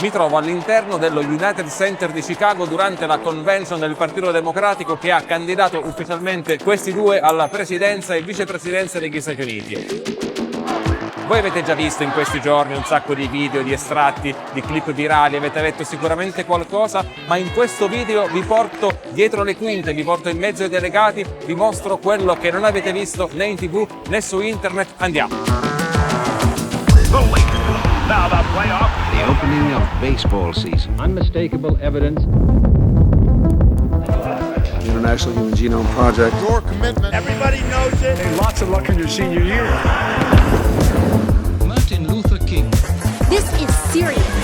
Mi trovo all'interno dello United Center di Chicago durante la convention del Partito Democratico che ha candidato ufficialmente questi due alla presidenza e vicepresidenza degli Stati Uniti. Voi avete già visto in questi giorni un sacco di video, di estratti, di clip virali, avete letto sicuramente qualcosa, ma in questo video vi porto dietro le quinte, vi porto in mezzo ai delegati, vi mostro quello che non avete visto né in TV né su internet. Andiamo! The opening of baseball season. Unmistakable evidence. International Human Genome Project. Your commitment. Everybody knows it. Hey, lots of luck in your senior year. Martin Luther King. This is serious.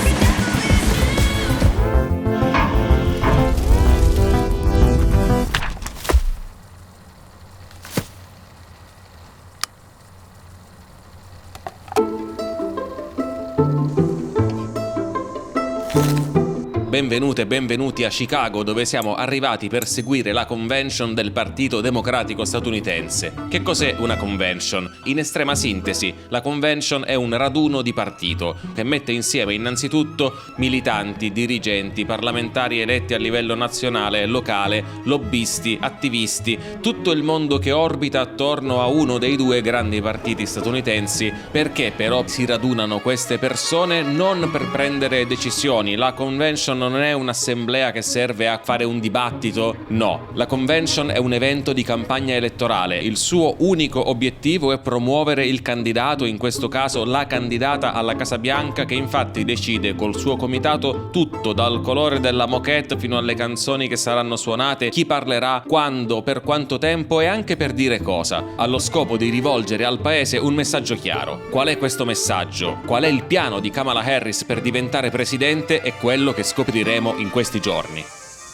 Benvenute e benvenuti a Chicago, dove siamo arrivati per seguire la convention del Partito Democratico statunitense. Che cos'è una convention? In estrema sintesi, la convention è un raduno di partito che mette insieme innanzitutto militanti, dirigenti, parlamentari eletti a livello nazionale e locale, lobbisti, attivisti, tutto il mondo che orbita attorno a uno dei due grandi partiti statunitensi. Perché però si radunano queste persone? Non per prendere decisioni. La convention non è un'assemblea che serve a fare un dibattito, no. La convention è un evento di campagna elettorale. Il suo unico obiettivo è promuovere il candidato, in questo caso la candidata alla Casa Bianca, che infatti decide col suo comitato tutto, dal colore della moquette fino alle canzoni che saranno suonate, chi parlerà, quando, per quanto tempo e anche per dire cosa, allo scopo di rivolgere al paese un messaggio chiaro. Qual è questo messaggio? Qual è il piano di Kamala Harris per diventare presidente? È quello che scopriremo in questi giorni.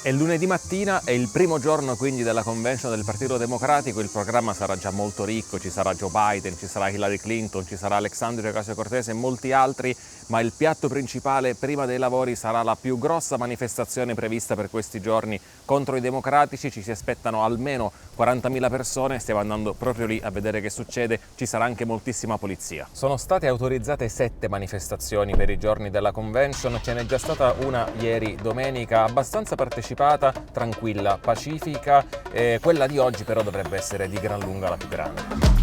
È lunedì mattina, è il primo giorno quindi della convention del Partito Democratico, il programma sarà già molto ricco, ci sarà Joe Biden, ci sarà Hillary Clinton, ci sarà Alexandria Ocasio-Cortez e molti altri, ma il piatto principale prima dei lavori sarà la più grossa manifestazione prevista per questi giorni contro i democratici. Ci si aspettano almeno 40.000 persone, stiamo andando proprio lì a vedere che succede, ci sarà anche moltissima polizia. Sono state autorizzate 7 manifestazioni per i giorni della convention, ce n'è già stata una ieri domenica abbastanza partecipata, tranquilla, pacifica, quella di oggi però dovrebbe essere di gran lunga la più grande.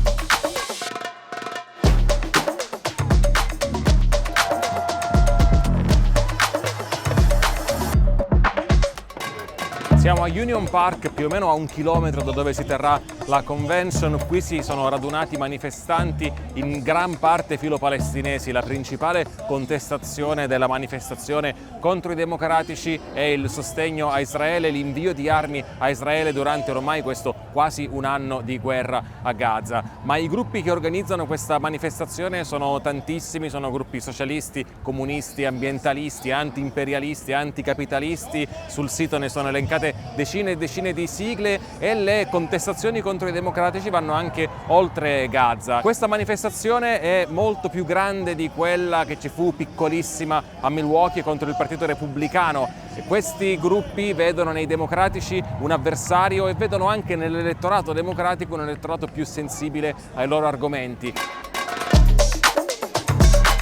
Siamo a Union Park, più o meno a 1 chilometro da dove si terrà la convention. Qui si sono radunati manifestanti in gran parte filo-palestinesi. La principale contestazione della manifestazione contro i democratici è il sostegno a Israele, l'invio di armi a Israele durante ormai questo quasi un anno di guerra a Gaza. Ma i gruppi che organizzano questa manifestazione sono tantissimi, sono gruppi socialisti, comunisti, ambientalisti, anti-imperialisti, anticapitalisti. Sul sito ne sono elencate decine e decine di sigle e le contestazioni contro i democratici vanno anche oltre Gaza. Questa manifestazione è molto più grande di quella che ci fu piccolissima a Milwaukee contro il Partito Repubblicano. E questi gruppi vedono nei democratici un avversario e vedono anche nell'elettorato democratico un elettorato più sensibile ai loro argomenti.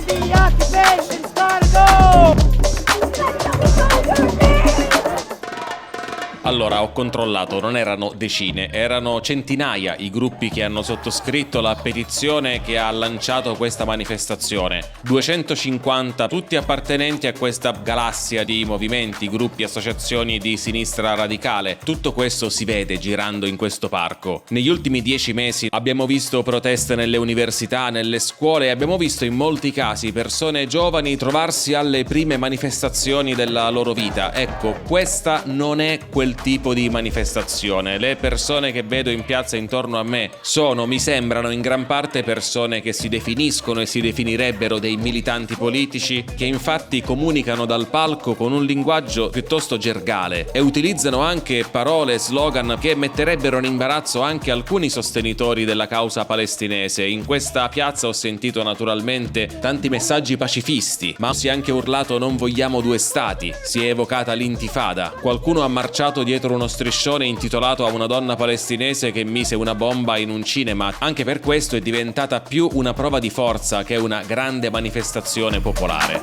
The occupation's gotta go! Allora, ho controllato, non erano decine, erano centinaia i gruppi che hanno sottoscritto la petizione che ha lanciato questa manifestazione. 250, tutti appartenenti a questa galassia di movimenti, gruppi, associazioni di sinistra radicale. Tutto questo si vede girando in questo parco. Negli ultimi 10 mesi abbiamo visto proteste nelle università, nelle scuole e abbiamo visto in molti casi persone giovani trovarsi alle prime manifestazioni della loro vita. Ecco, questa non è quel tipo di manifestazione. Le persone che vedo in piazza intorno a me mi sembrano in gran parte persone che si definiscono e si definirebbero dei militanti politici, che infatti comunicano dal palco con un linguaggio piuttosto gergale e utilizzano anche parole, slogan che metterebbero in imbarazzo anche alcuni sostenitori della causa palestinese. In questa piazza ho sentito naturalmente tanti messaggi pacifisti, ma si è anche urlato "non vogliamo due stati", si è evocata l'intifada, qualcuno ha marciato dietro uno striscione intitolato a una donna palestinese che mise una bomba in un cinema. Anche per questo è diventata più una prova di forza che una grande manifestazione popolare.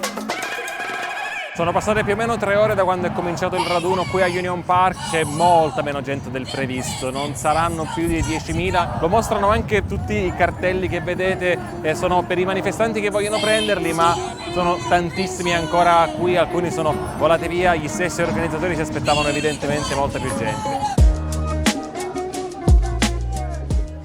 Sono passate più o meno 3 ore da quando è cominciato il raduno qui a Union Park, c'è molta meno gente del previsto, non saranno più di 10.000, lo mostrano anche tutti i cartelli che vedete, sono per i manifestanti che vogliono prenderli, ma sono tantissimi ancora qui, alcuni sono volati via, gli stessi organizzatori si aspettavano evidentemente molta più gente.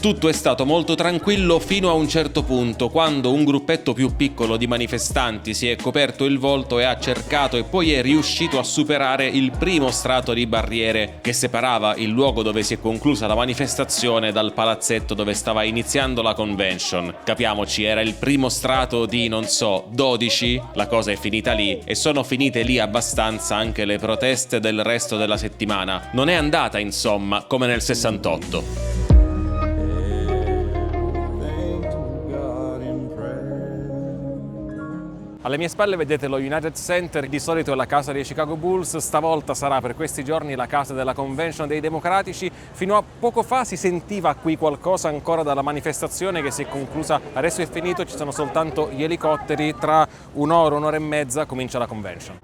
Tutto è stato molto tranquillo fino a un certo punto, quando un gruppetto più piccolo di manifestanti si è coperto il volto e ha cercato e poi è riuscito a superare il primo strato di barriere che separava il luogo dove si è conclusa la manifestazione dal palazzetto dove stava iniziando la convention. Capiamoci, era il primo strato di, non so, 12, la cosa è finita lì e sono finite lì abbastanza anche le proteste del resto della settimana. Non è andata, insomma, come nel 68. Alle mie spalle vedete lo United Center, di solito è la casa dei Chicago Bulls, stavolta sarà per questi giorni la casa della convention dei democratici. Fino a poco fa si sentiva qui qualcosa ancora dalla manifestazione che si è conclusa, adesso è finito, ci sono soltanto gli elicotteri, tra un'ora e mezza comincia la convention.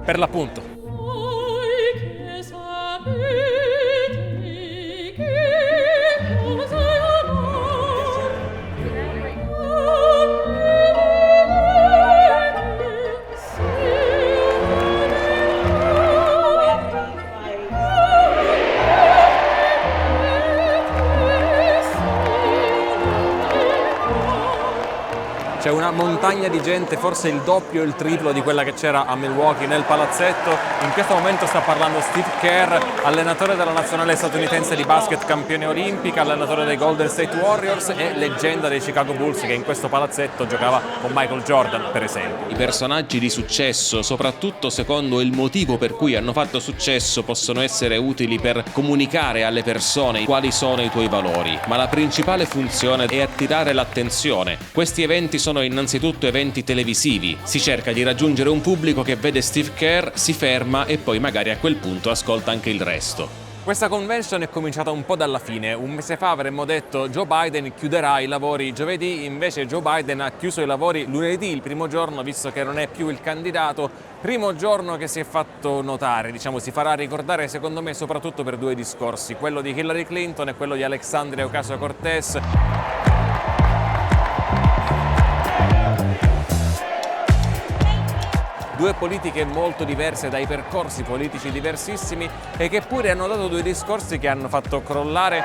Per l'appunto. C'è una montagna di gente, forse il doppio o il triplo di quella che c'era a Milwaukee nel palazzetto. In questo momento sta parlando Steve Kerr, allenatore della nazionale statunitense di basket, campione olimpica, allenatore dei Golden State Warriors e leggenda dei Chicago Bulls, che in questo palazzetto giocava con Michael Jordan, per esempio. I personaggi di successo, soprattutto secondo il motivo per cui hanno fatto successo, possono essere utili per comunicare alle persone quali sono i tuoi valori, ma la principale funzione è attirare l'attenzione. Questi eventi sono innanzitutto eventi televisivi, si cerca di raggiungere un pubblico che vede Steve Kerr, si ferma e poi magari a quel punto ascolta anche il resto. Questa convention è cominciata un po' dalla fine. Un mese fa avremmo detto Joe Biden chiuderà i lavori giovedì, invece Joe Biden ha chiuso i lavori lunedì, il primo giorno, visto che non è più il candidato. Primo giorno che si è fatto notare, diciamo, si farà ricordare secondo me soprattutto per 2 discorsi, quello di Hillary Clinton e quello di Alexandria Ocasio-Cortez. Due politiche molto diverse, dai percorsi politici diversissimi e che pure hanno dato 2 discorsi che hanno fatto crollare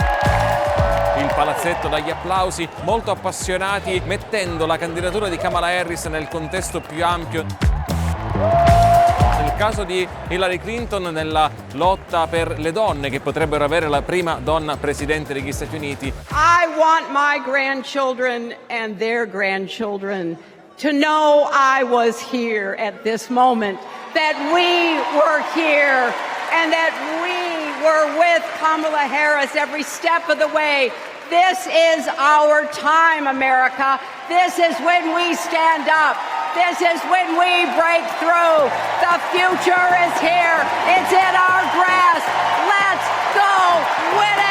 il palazzetto dagli applausi, molto appassionati, mettendo la candidatura di Kamala Harris nel contesto più ampio. Nel caso di Hillary Clinton, nella lotta per le donne, che potrebbero avere la prima donna presidente degli Stati Uniti. I want my grandchildren and their grandchildren to know I was here at this moment, that we were here, and that we were with Kamala Harris every step of the way. This is our time, America. This is when we stand up. This is when we break through. The future is here. It's in our grasp. Let's go win it!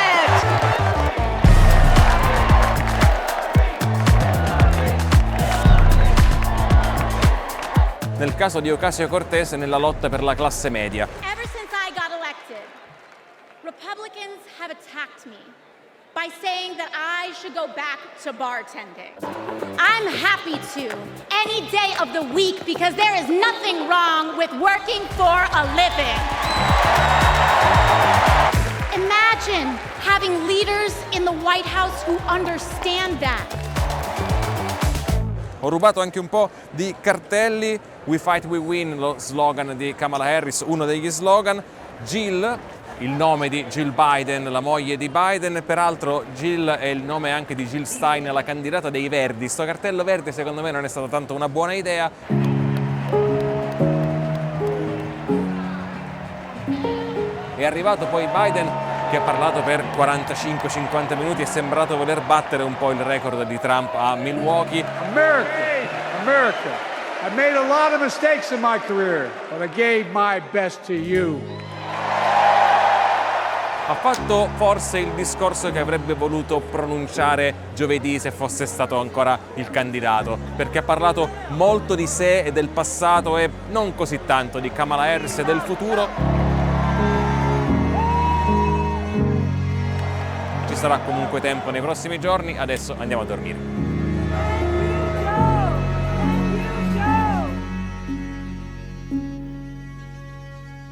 Nel caso di Ocasio-Cortez, nella lotta per la classe media. Ever since I got elected, Republicans have attacked me by saying that I should go back to bartending. I'm happy to, any day of the week, because there is nothing wrong with working for a living. Imagine having leaders in the White House who understand that. Ho rubato anche un po' di cartelli. We fight, we win, lo slogan di Kamala Harris, uno degli slogan. Jill, il nome di Jill Biden, la moglie di Biden, peraltro Jill è il nome anche di Jill Stein, la candidata dei Verdi. Sto cartello verde secondo me non è stata tanto una buona idea. È arrivato poi Biden, che ha parlato per 45-50 minuti, è sembrato voler battere un po' il record di Trump a Milwaukee. America, America, I made a lot of mistakes in my career, but I gave my best to you. Ha fatto forse il discorso che avrebbe voluto pronunciare giovedì se fosse stato ancora il candidato, perché ha parlato molto di sé e del passato e non così tanto di Kamala Harris e del futuro. Ci sarà comunque tempo nei prossimi giorni, adesso andiamo a dormire.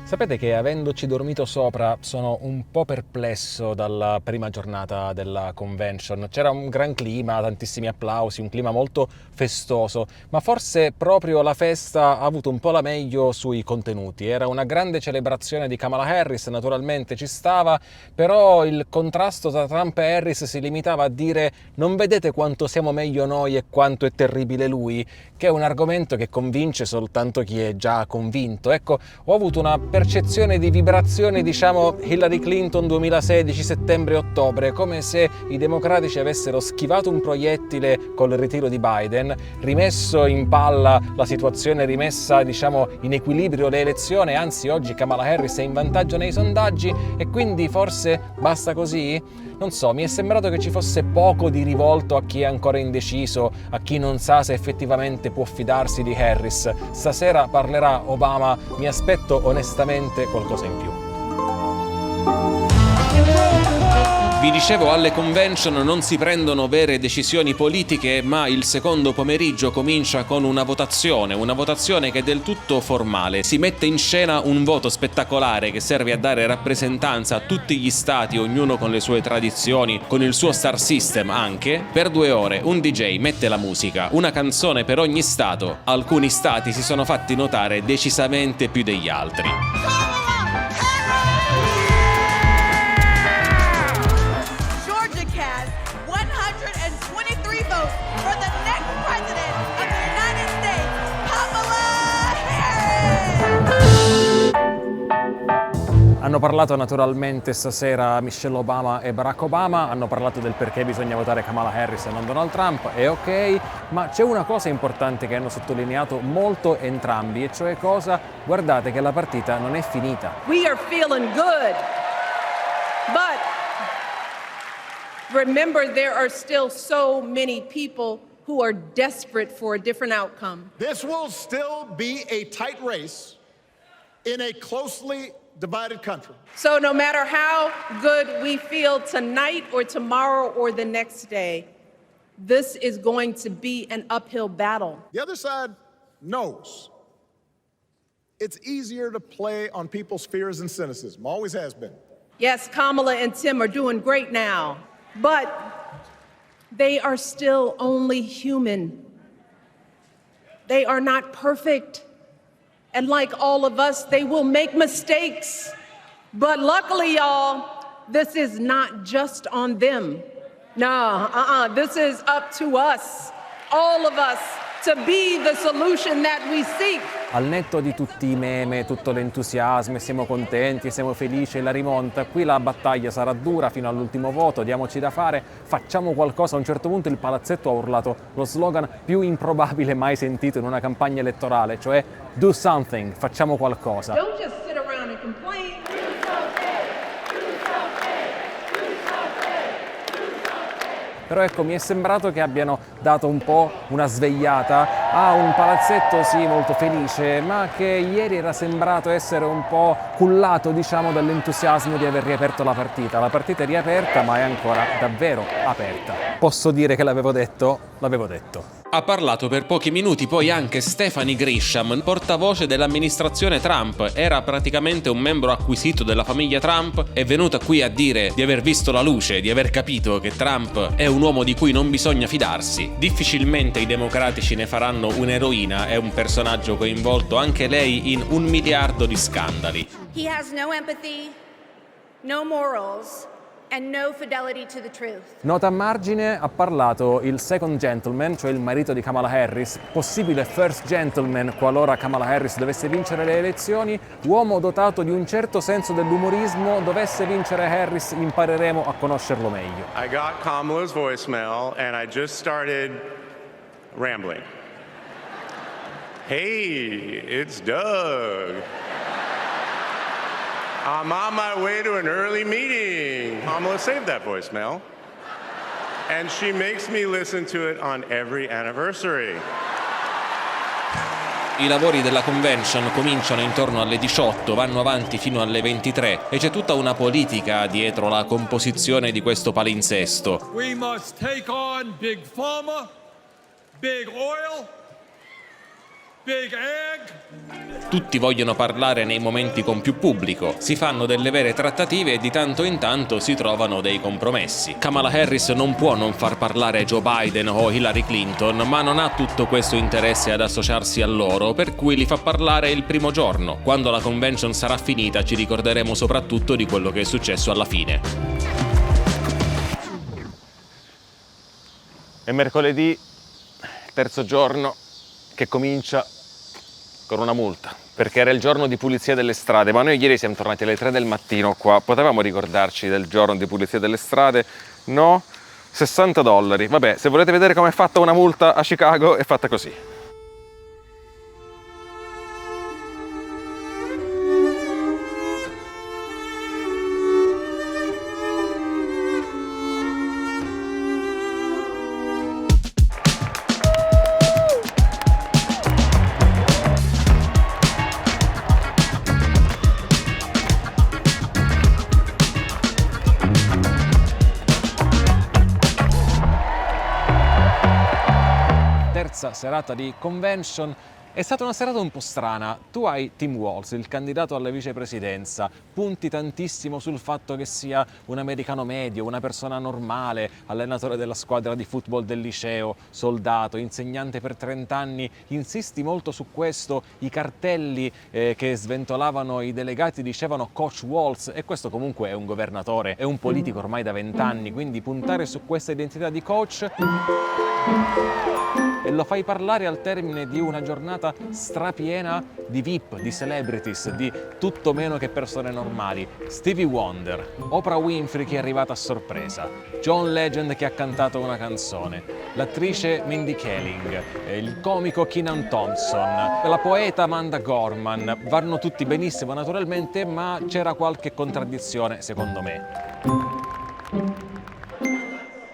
Sapete che avendoci dormito sopra sono un po' perplesso dalla prima giornata della convention. C'era un gran clima, tantissimi applausi, un clima molto festoso, ma forse proprio la festa ha avuto un po' la meglio sui contenuti. Era una grande celebrazione di Kamala Harris, naturalmente ci stava, però il contrasto tra Trump e Harris si limitava a dire non vedete quanto siamo meglio noi e quanto è terribile lui, che è un argomento che convince soltanto chi è già convinto. Ecco, ho avuto una percezione di vibrazione, diciamo, Hillary Clinton 2016, settembre-ottobre, come se i democratici avessero schivato un proiettile col ritiro di Biden, rimesso in palla la situazione, rimessa, diciamo, in equilibrio le elezioni, anzi oggi Kamala Harris è in vantaggio nei sondaggi e quindi forse basta così? Non so, mi è sembrato che ci fosse poco di rivolto a chi è ancora indeciso, a chi non sa se effettivamente può fidarsi di Harris. Stasera parlerà Obama, mi aspetto onestamente qualcosa in più. Vi dicevo, alle convention non si prendono vere decisioni politiche, ma il secondo pomeriggio comincia con una votazione che è del tutto formale. Si mette in scena un voto spettacolare che serve a dare rappresentanza a tutti gli stati, ognuno con le sue tradizioni, con il suo star system anche. Per 2 ore un DJ mette la musica, una canzone per ogni stato. Alcuni stati si sono fatti notare decisamente più degli altri. Hanno parlato naturalmente stasera Michelle Obama e Barack Obama, hanno parlato del perché bisogna votare Kamala Harris e non Donald Trump, è ok, ma c'è una cosa importante che hanno sottolineato molto entrambi, e cioè cosa? Guardate che la partita non è finita. We are feeling good, but remember there are still so many people who are desperate for a different outcome. This will still be a tight race in a closely divided country. So no matter how good we feel tonight or tomorrow or the next day, this is going to be an uphill battle. The other side knows it's easier to play on people's fears and cynicism, always has been. Yes, Kamala and Tim are doing great now, but they are still only human. They are not perfect. And like all of us, they will make mistakes. But luckily, y'all, this is not just on them. No, this is up to us, all of us, to be the solution that we seek. Al netto di tutti i meme, tutto l'entusiasmo, siamo contenti, siamo felici, la rimonta, qui la battaglia sarà dura fino all'ultimo voto, diamoci da fare, facciamo qualcosa. A un certo punto il palazzetto ha urlato lo slogan più improbabile mai sentito in una campagna elettorale, cioè do something, facciamo qualcosa. Don't just sit around and complain. Però ecco, mi è sembrato che abbiano dato un po' una svegliata a un palazzetto sì molto felice, ma che ieri era sembrato essere un po' cullato, diciamo, dall'entusiasmo di aver riaperto la partita. La partita è riaperta, ma è ancora davvero aperta. Posso dire che l'avevo detto? L'avevo detto. Ha parlato per pochi minuti poi anche Stephanie Grisham, portavoce dell'amministrazione Trump. Era praticamente un membro acquisito della famiglia Trump, è venuta qui a dire di aver visto la luce, di aver capito che Trump è un uomo di cui non bisogna fidarsi. Difficilmente i democratici ne faranno un'eroina, è un personaggio coinvolto anche lei in 1 miliardo di scandali. He has no empathy, no morals, and no fidelity to the truth. Nota a margine, ha parlato il second gentleman, cioè il marito di Kamala Harris, possibile first gentleman qualora Kamala Harris dovesse vincere le elezioni, uomo dotato di un certo senso dell'umorismo. Dovesse vincere Harris, impareremo a conoscerlo meglio. I got Kamala's voicemail and I just started rambling. Hey, it's Doug. I'm on my way to an early meeting. Mama, save that voicemail. And she makes me listen to it on every anniversary. I lavori della convention cominciano intorno alle 18, vanno avanti fino alle 23 e c'è tutta una politica dietro la composizione di questo palinsesto. We must take on Big Pharma, Big Oil, Big Ag. Tutti vogliono parlare nei momenti con più pubblico, si fanno delle vere trattative e di tanto in tanto si trovano dei compromessi. Kamala Harris non può non far parlare Joe Biden o Hillary Clinton, ma non ha tutto questo interesse ad associarsi a loro, per cui li fa parlare il primo giorno. Quando la convention sarà finita ci ricorderemo soprattutto di quello che è successo alla fine. È mercoledì, terzo giorno, che comincia con una multa, perché era il giorno di pulizia delle strade, ma noi ieri siamo tornati alle 3 del mattino qua, potevamo ricordarci del giorno di pulizia delle strade? No? $60. Vabbè, se volete vedere come è fatta una multa a Chicago, è fatta così. Terza serata di convention. È stata una serata un po' strana. Tu hai Tim Walz, il candidato alla vicepresidenza, punti tantissimo sul fatto che sia un americano medio, una persona normale, allenatore della squadra di football del liceo, soldato, insegnante per 30 anni, insisti molto su questo, i cartelli che sventolavano i delegati dicevano Coach Walz, e questo comunque è un governatore, è un politico ormai da 20 anni, quindi puntare su questa identità di coach e lo fai parlare al termine di una giornata strapiena di VIP, di celebrities, di tutto meno che persone normali. Stevie Wonder, Oprah Winfrey che è arrivata a sorpresa, John Legend che ha cantato una canzone, l'attrice Mindy Kaling, il comico Kenan Thompson, la poeta Amanda Gorman. Vanno tutti benissimo naturalmente, ma c'era qualche contraddizione secondo me.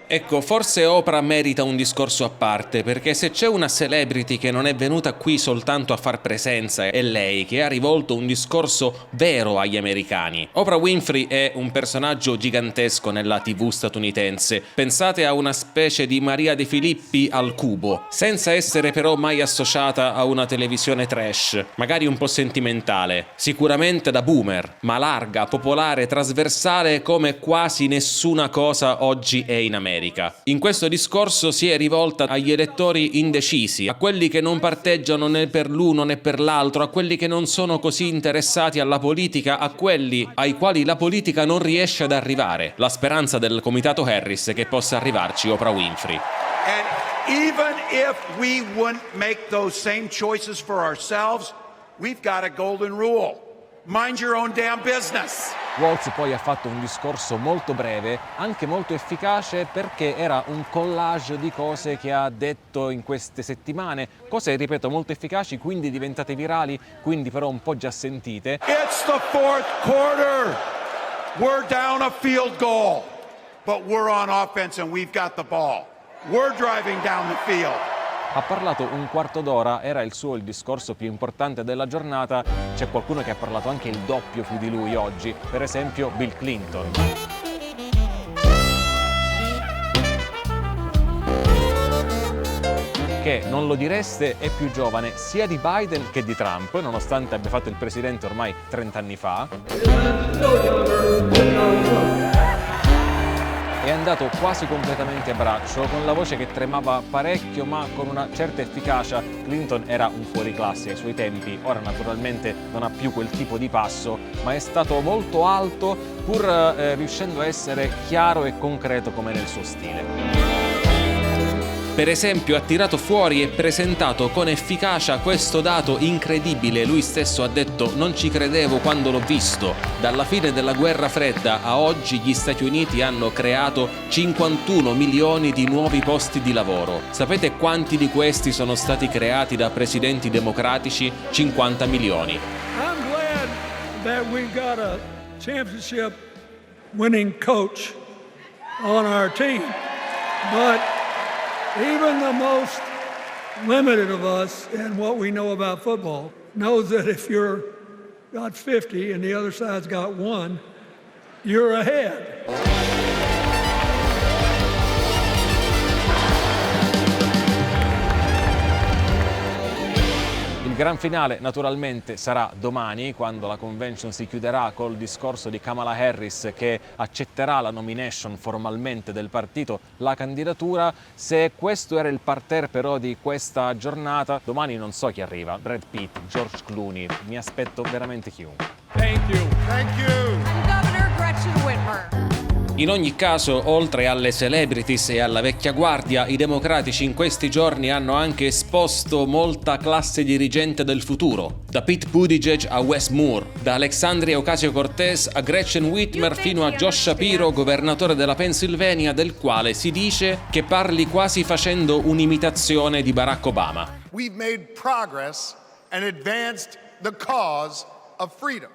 Ecco, forse Oprah merita un discorso a parte, perché se c'è una celebrity che non è venuta qui soltanto a far presenza, è lei, che ha rivolto un discorso vero agli americani. Oprah Winfrey è un personaggio gigantesco nella TV statunitense. Pensate a una specie di Maria De Filippi al cubo, senza essere però mai associata a una televisione trash, magari un po' sentimentale, sicuramente da boomer, ma larga, popolare, trasversale come quasi nessuna cosa oggi è in America. In questo discorso si è rivolta agli elettori indecisi, a quelli che non parteggiano né per l'uno né per l'altro, a quelli che non sono così interessati alla politica, a quelli ai quali la politica non riesce ad arrivare. La speranza del comitato Harris è che possa arrivarci Oprah Winfrey. And even if we wouldn't make those same choices for ourselves, we've got a golden rule. Mind your own damn business. Walz poi ha fatto un discorso molto breve, anche molto efficace, perché era un collage di cose che ha detto in queste settimane, cose, ripeto, molto efficaci, quindi diventate virali, quindi però un po' già sentite. It's the fourth quarter. We're down a field goal, but we're on offense and we've got the ball. We're driving down the field. Ha parlato un quarto d'ora, era il discorso più importante della giornata. C'è qualcuno che ha parlato anche il doppio più di lui oggi, per esempio Bill Clinton. Che, non lo direste, è più giovane sia di Biden che di Trump, nonostante abbia fatto il presidente ormai 30 anni fa. È andato quasi completamente a braccio, con la voce che tremava parecchio ma con una certa efficacia. Clinton era un fuoriclasse ai suoi tempi, ora naturalmente non ha più quel tipo di passo, ma è stato molto alto pur riuscendo a essere chiaro e concreto come nel suo stile. Per esempio ha tirato fuori e presentato con efficacia questo dato incredibile. Lui stesso ha detto: non ci credevo quando l'ho visto. Dalla fine della guerra fredda a oggi gli Stati Uniti hanno creato 51 milioni di nuovi posti di lavoro. Sapete quanti di questi sono stati creati da presidenti democratici? 50 milioni. I'm glad that we've got a championship winning coach on our team. But even the most limited of us in what we know about football knows that if you're got 50 and the other side's got 1, you're ahead. Il gran finale naturalmente sarà domani, quando la convention si chiuderà col discorso di Kamala Harris che accetterà la nomination formalmente del partito, la candidatura. Se questo era il parterre però di questa giornata, domani non so chi arriva, Brad Pitt, George Clooney, mi aspetto veramente chiunque. Thank you. Thank you. Governor Gretchen Whitmer. In ogni caso, oltre alle celebrities e alla vecchia guardia, i democratici in questi giorni hanno anche esposto molta classe dirigente del futuro. Da Pete Buttigieg a Wes Moore, da Alexandria Ocasio-Cortez a Gretchen Whitmer fino a Josh Shapiro, governatore della Pennsylvania, del quale si dice che parli quasi facendo un'imitazione di Barack Obama. We've made progress and advanced the cause of freedom.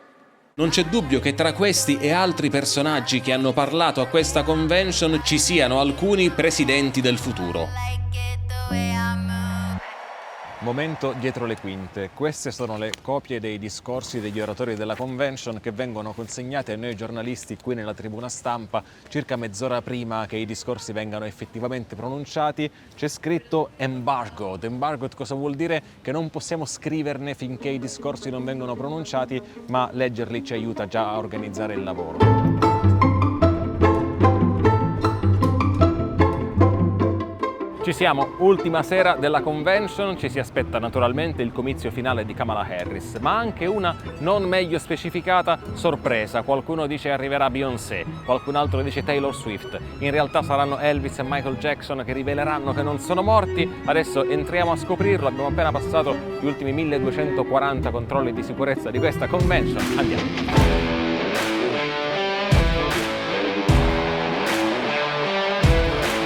Non c'è dubbio che tra questi e altri personaggi che hanno parlato a questa convention ci siano alcuni presidenti del futuro. Momento dietro le quinte. Queste sono le copie dei discorsi degli oratori della convention che vengono consegnate a noi giornalisti qui nella tribuna stampa circa mezz'ora prima che i discorsi vengano effettivamente pronunciati. C'è scritto embargoed. Embargoed cosa vuol dire? Che non possiamo scriverne finché i discorsi non vengono pronunciati, ma leggerli ci aiuta già a organizzare il lavoro. Ci siamo, ultima sera della convention, ci si aspetta naturalmente il comizio finale di Kamala Harris, ma anche una non meglio specificata sorpresa. Qualcuno dice arriverà Beyoncé, qualcun altro dice Taylor Swift. In realtà saranno Elvis e Michael Jackson che riveleranno che non sono morti. Adesso entriamo a scoprirlo, abbiamo appena passato gli ultimi 1240 controlli di sicurezza di questa convention. Andiamo!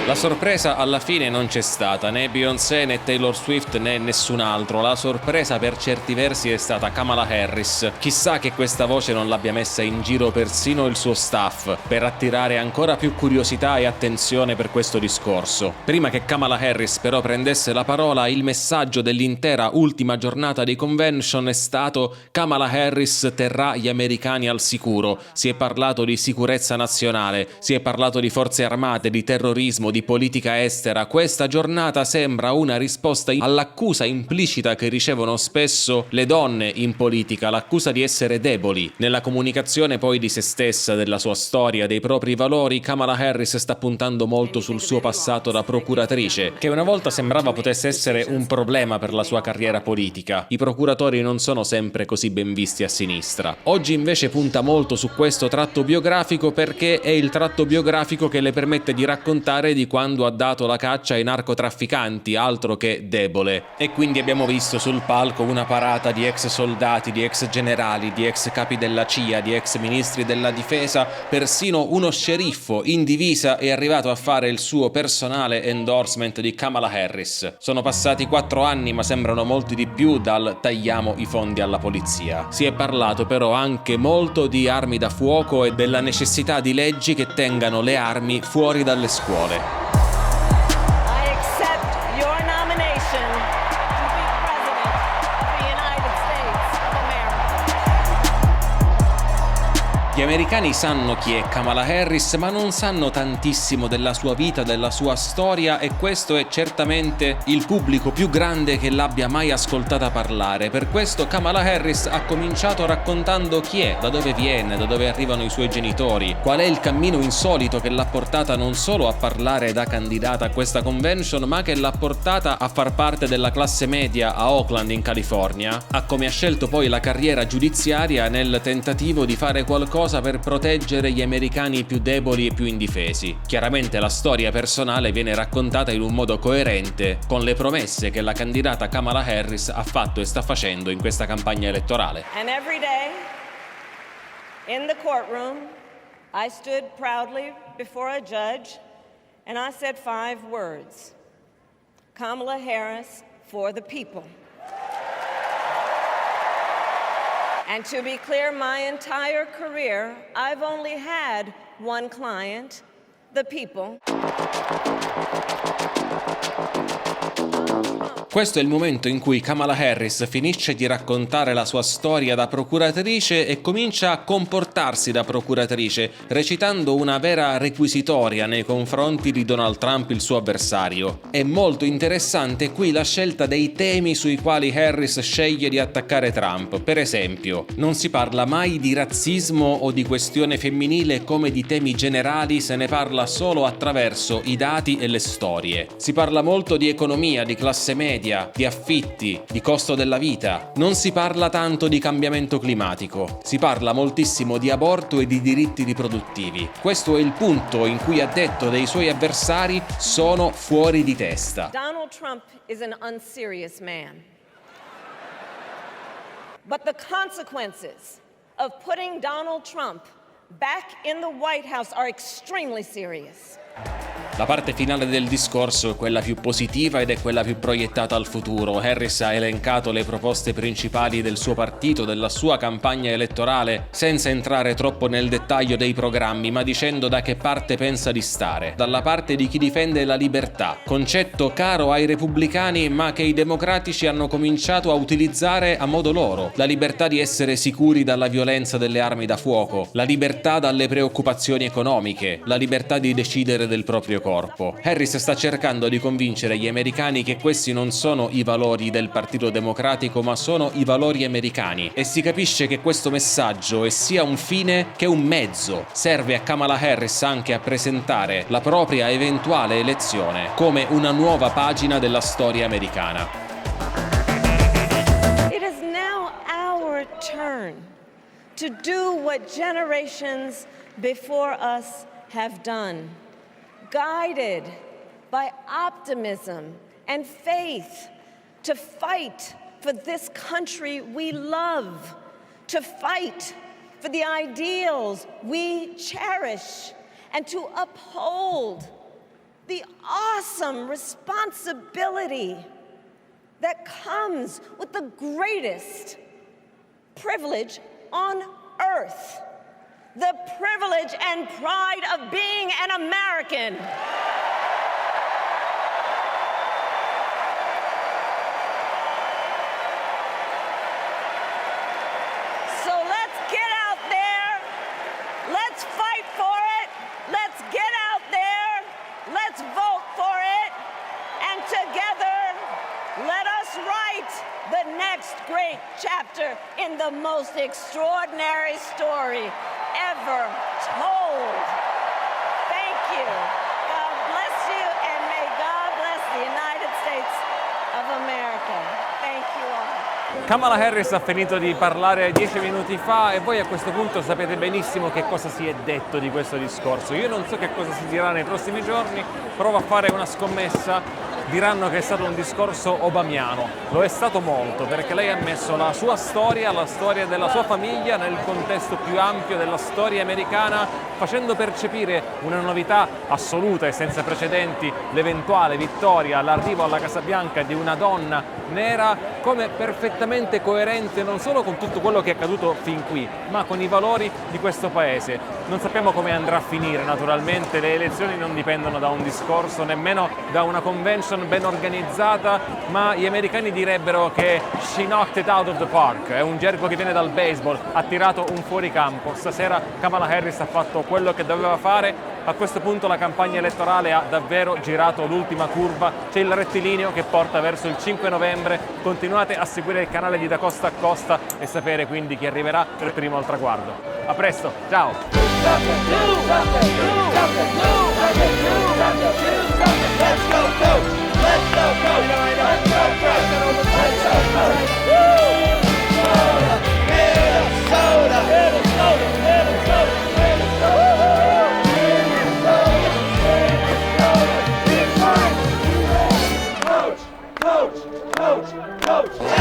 La sorpresa alla fine non c'è stata, né Beyoncé né Taylor Swift né nessun altro. La sorpresa per certi versi è stata Kamala Harris. Chissà che questa voce non l'abbia messa in giro persino il suo staff, per attirare ancora più curiosità e attenzione per questo discorso. Prima che Kamala Harris però prendesse la parola, il messaggio dell'intera ultima giornata di convention è stato: Kamala Harris terrà gli americani al sicuro. Si è parlato di sicurezza nazionale, si è parlato di forze armate, di terrorismo, di politica estera. Questa giornata sembra una risposta all'accusa implicita che ricevono spesso le donne in politica, l'accusa di essere deboli. Nella comunicazione poi di se stessa, della sua storia, dei propri valori, Kamala Harris sta puntando molto sul suo passato da procuratrice, che una volta sembrava potesse essere un problema per la sua carriera politica. I procuratori non sono sempre così ben visti a sinistra. Oggi invece punta molto su questo tratto biografico, perché è il tratto biografico che le permette di raccontare di quando ha dato la caccia ai narcotrafficanti, altro che debole. E quindi abbiamo visto sul palco una parata di ex soldati, di ex generali, di ex capi della CIA, di ex ministri della difesa, persino uno sceriffo in divisa è arrivato a fare il suo personale endorsement di Kamala Harris. Sono passati 4 anni, ma sembrano molti di più dal tagliamo i fondi alla polizia. Si è parlato però anche molto di armi da fuoco e della necessità di leggi che tengano le armi fuori dalle scuole. Gli americani sanno chi è Kamala Harris, ma non sanno tantissimo della sua vita, della sua storia, e questo è certamente il pubblico più grande che l'abbia mai ascoltata parlare. Per questo Kamala Harris ha cominciato raccontando chi è, da dove viene, da dove arrivano i suoi genitori, qual è il cammino insolito che l'ha portata non solo a parlare da candidata a questa convention, ma che l'ha portata a far parte della classe media a Oakland in California, a come ha scelto poi la carriera giudiziaria nel tentativo di fare qualcosa cosa per proteggere gli americani più deboli e più indifesi. Chiaramente la storia personale viene raccontata in un modo coerente con le promesse che la candidata Kamala Harris ha fatto e sta facendo in questa campagna elettorale. And every day in the courtroom I stood proudly before a judge and I said 5 words. Kamala Harris for the people. And to be clear, my entire career, I've only had one client, the people. Questo è il momento in cui Kamala Harris finisce di raccontare la sua storia da procuratrice e comincia a comportarsi da procuratrice, recitando una vera requisitoria nei confronti di Donald Trump, il suo avversario. È molto interessante qui la scelta dei temi sui quali Harris sceglie di attaccare Trump. Per esempio, non si parla mai di razzismo o di questione femminile come di temi generali, se ne parla solo attraverso i dati e le storie. Si parla molto di economia, di classe media, di affitti, di costo della vita. Non si parla tanto di cambiamento climatico. Si parla moltissimo di aborto e di diritti riproduttivi. Questo è il punto in cui ha detto dei suoi avversari sono fuori di testa. Donald Trump is an unserious man. But the consequences of putting Donald Trump back in the White House are extremely serious. La parte finale del discorso è quella più positiva ed è quella più proiettata al futuro. Harris ha elencato le proposte principali del suo partito, della sua campagna elettorale, senza entrare troppo nel dettaglio dei programmi, ma dicendo da che parte pensa di stare. Dalla parte di chi difende la libertà, concetto caro ai repubblicani ma che i democratici hanno cominciato a utilizzare a modo loro. La libertà di essere sicuri dalla violenza delle armi da fuoco, la libertà dalle preoccupazioni economiche, la libertà di decidere del proprio corpo. Harris sta cercando di convincere gli americani che questi non sono i valori del Partito Democratico, ma sono i valori americani, e si capisce che questo messaggio è sia un fine che un mezzo. Serve a Kamala Harris anche a presentare la propria eventuale elezione come una nuova pagina della storia americana. It is now our turn to do what generations before us have done. Guided by optimism and faith, to fight for this country we love, to fight for the ideals we cherish, and to uphold the awesome responsibility that comes with the greatest privilege on earth. The privilege and pride of being an American. So let's get out there, let's fight for it, let's get out there, let's vote for it, and together let us write the next great chapter in the most extraordinary story ever told. Thank you. God bless you, and may God bless the United States of America. Thank you all. Kamala Harris ha finito di parlare 10 minuti fa e voi a questo punto sapete benissimo che cosa si è detto di questo discorso. Io non so che cosa si dirà nei prossimi giorni, provo a fare una scommessa. Diranno che è stato un discorso obamiano. Lo è stato molto, perché lei ha messo la sua storia, la storia della sua famiglia nel contesto più ampio della storia americana, facendo percepire una novità assoluta e senza precedenti, l'eventuale vittoria, l'arrivo alla Casa Bianca di una donna nera, come perfettamente coerente non solo con tutto quello che è accaduto fin qui, ma con i valori di questo paese. Non sappiamo come andrà a finire, naturalmente le elezioni non dipendono da un discorso, nemmeno da una convention ben organizzata, ma gli americani direbbero che she knocked it out of the park, è un gergo che viene dal baseball, ha tirato un fuoricampo. Stasera Kamala Harris ha fatto quello che doveva fare, a questo punto la campagna elettorale ha davvero girato l'ultima curva, c'è il rettilineo che porta verso il 5 novembre, continuate a seguire il canale di Da Costa a Costa e sapere quindi chi arriverà per primo al traguardo. A presto, ciao! Let's go, coach! Let's go, coach! Let's go, coach! Let's go, coach! Minnesota! Minnesota! Minnesota! Minnesota! coach.